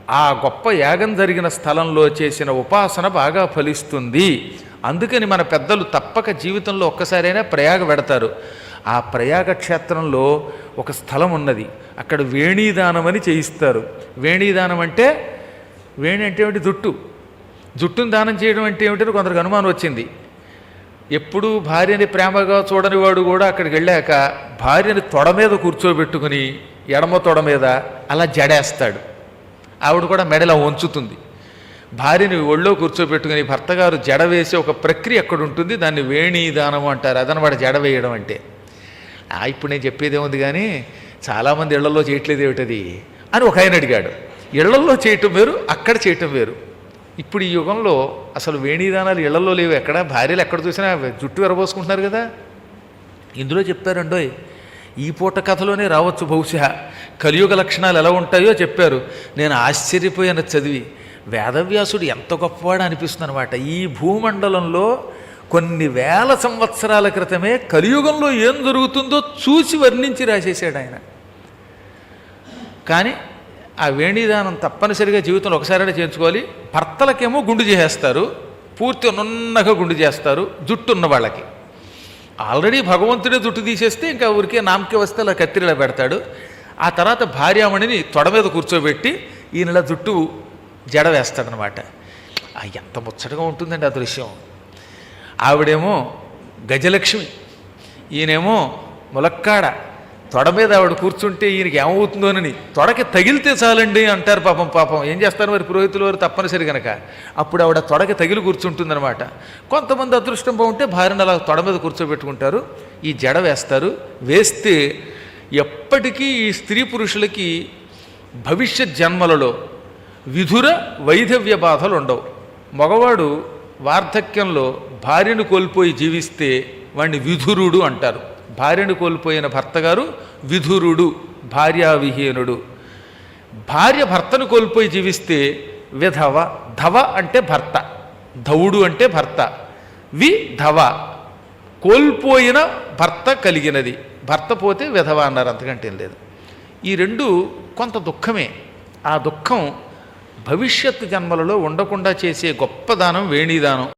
ఆ గొప్ప యాగం జరిగిన స్థలంలో చేసిన ఉపాసన బాగా ఫలిస్తుంది. అందుకని మన పెద్దలు తప్పక జీవితంలో ఒక్కసారైనా ప్రయాగ పెడతారు. ఆ ప్రయాగ క్షేత్రంలో ఒక స్థలం ఉన్నది, అక్కడ వేణీదానం అని చేయిస్తారు. వేణీదానం అంటే, వేణి అంటే ఏమిటి? జుట్టును దానం చేయడం అంటే ఏమిటని కొందరికి అనుమానం వచ్చింది. ఎప్పుడూ భార్యని ప్రేమగా చూడని వాడు కూడా అక్కడికి వెళ్ళాక భార్యని తొడ మీద కూర్చోబెట్టుకుని ఎడమ తొడ మీద అలా జడేస్తాడు. ఆవిడ కూడా మెడలా వంచుతుంది. భార్యని ఒళ్ళో కూర్చోబెట్టుకుని భర్త గారు జడ వేసే ఒక ప్రక్రియ అక్కడ ఉంటుంది. దాన్ని వేణీదానం అంటారు. అదనమాట జడ వేయడం అంటే. ఇప్పుడు నేను చెప్పేదేముంది కానీ చాలామంది ఇళ్లలో చేయట్లేదు ఏమిటది అని ఒక ఆయన అడిగాడు. ఇళ్లలో చేయటం వేరు, అక్కడ చేయటం వేరు. ఇప్పుడు ఈ యుగంలో అసలు వేణీదానాలు ఇళ్లలో లేవు. ఎక్కడ భార్యలు ఎక్కడ చూసినా జుట్టు విరబోసుకుంటున్నారు కదా. ఇందులో చెప్పారండోయ్, ఈ పూట కథలోనే రావచ్చు బహుశా. కలియుగ లక్షణాలు ఎలా ఉంటాయో చెప్పారు. నేను ఆశ్చర్యపోయాను చదివి. వేదవ్యాసుడు ఎంత గొప్పవాడు అనిపిస్తుంది అనమాట. ఈ భూమండలంలో కొన్ని వేల సంవత్సరాల క్రితమే కలియుగంలో ఏం జరుగుతుందో చూసి వర్ణించి రాసేసాడు ఆయన. కానీ ఆ వేణీదానం తప్పనిసరిగా జీవితంలో ఒకసారైనా చేయించుకోవాలి. భర్తలకేమో గుండు చేసేస్తారు, పూర్తి నున్నగా గుండు చేస్తారు జుట్టు ఉన్న వాళ్ళకి. ఆల్రెడీ భగవంతుడే జుట్టు తీసేస్తే ఇంకా ఊరికే నామకే వస్తే అలా కత్తిరిలా పెడతాడు. ఆ తర్వాత భార్యామణిని తొడ మీద కూర్చోబెట్టి ఈయనలా జుట్టు జడ వేస్తాడనమాట. ఎంత ముచ్చటగా ఉంటుందండి ఆ దృశ్యం. ఆవిడేమో గజలక్ష్మి, ఈయనేమో ములక్కాడ. తొడ మీద ఆవిడ కూర్చుంటే ఈయనకి ఏమవుతుందోనని తొడకి తగిలితే చాలండి అంటారు. పాపం ఏం చేస్తారు మరి పురోహితులు వారు తప్పనిసరి కనుక. అప్పుడు ఆవిడ తొడకి తగిలి కూర్చుంటుందన్నమాట. కొంతమంది అదృష్టం బాగుంటే భార్యను అలా తొడ మీద కూర్చోబెట్టుకుంటారు, ఈ జడ వేస్తారు. వేస్తే ఎప్పటికీ ఈ స్త్రీ పురుషులకి భవిష్యత్ జన్మలలో విధుర వైధవ్య బాధలు ఉండవు. మగవాడు వార్ధక్యంలో భార్యను కోల్పోయి జీవిస్తే వాడిని విధురుడు అంటారు. భార్యను కోల్పోయిన భర్త గారు విధురుడు, భార్యావిహీనుడు. భార్య భర్తను కోల్పోయి జీవిస్తే విధవ. ధవ అంటే భర్త, ధవుడు అంటే భర్త. విధవ కోల్పోయిన భర్త కలిగినది. భర్త పోతే విధవ అన్నారు, అంతకంటే ఏం లేదు. ఈ రెండు కొంత దుఃఖమే. ఆ దుఃఖం భవిష్యత్తు జన్మలలో ఉండకుండా చేసే గొప్ప దానం వేణీదానం.